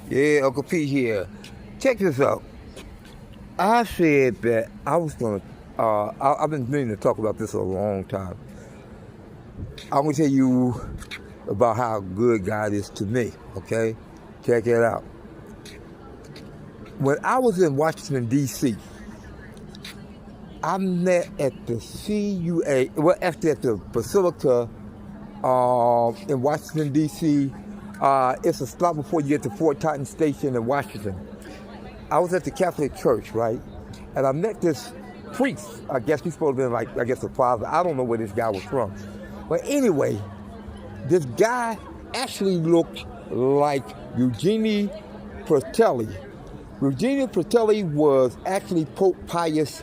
Yeah, Uncle P here. Check this out. I said that I was gonna. I've been meaning to talk about this a long time. I'm gonna tell you about how good God is to me. Okay, check it out. When I was in Washington D.C., I met at the CUA. Well, actually at the Basilica in Washington D.C. It's a stop before you get to Fort Totten Station in Washington. I was at the Catholic Church, right? And I met this priest. I guess he's supposed to be like, I guess a father. I don't know where this guy was from. But anyway, this guy actually looked like Eugene Fratelli. Eugene Fratelli was actually Pope Pius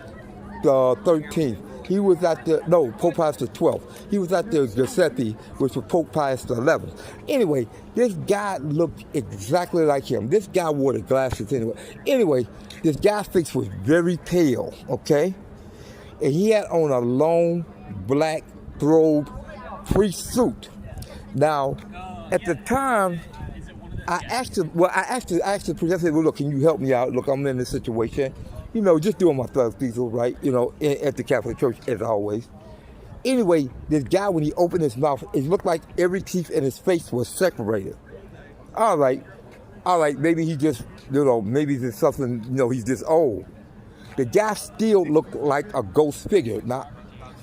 the 13th. He was at the, no, Pope Pius the 12th. He was at the Giuseppe, which was Pope Pius the 11th. Anyway, this guy looked exactly like him. This guy wore the glasses anyway. Anyway, this guy's face was very pale, okay? And he had on a long black robe priest suit. Now, at the time, I asked the priest, I said, well, look, can you help me out? Look, I'm in this situation. You know, just doing my thug diesel, right? You know, at the Catholic Church, as always. Anyway, this guy, when he opened his mouth, it looked like every teeth in his face was separated. All right, maybe he just, you know, maybe there's something, you know, he's just old. The guy still looked like a ghost figure. Now,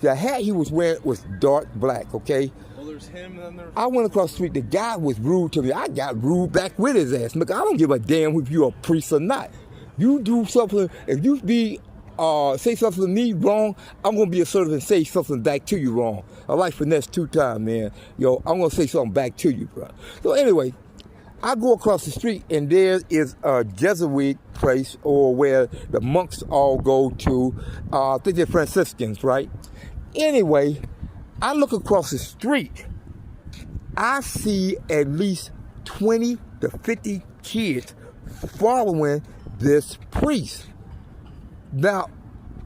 the hat he was wearing was dark black, okay? Well, there's him and then there's... I went across the street, the guy was rude to me. I got rude back with his ass. Look, I don't give a damn if you're a priest or not. You do something, if you say something to me wrong, I'm going to be assertive and say something back to you wrong. I like finesse 2 times, man. Yo, I'm going to say something back to you, bro. So anyway, I go across the street and there is a Jesuit place or where the monks all go to. I think they're Franciscans, right? Anyway, I look across the street. I see at least 20 to 50 kids following this priest. Now,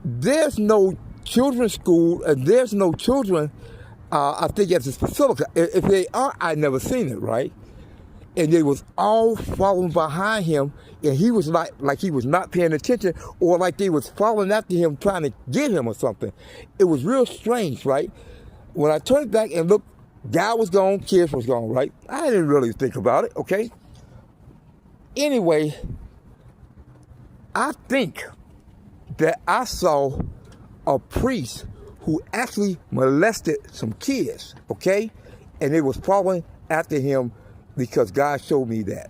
there's no children's school, and there's no children, I think at this Basilica. If they are, I never seen it, right? And they was all following behind him, and he was like he was not paying attention, or like they was following after him trying to get him or something. It was real strange, right? When I turned back and looked, guy was gone, kids was gone, right? I didn't really think about it, okay? Anyway, I think that I saw a priest who actually molested some kids, okay? And they was following after him because God showed me that.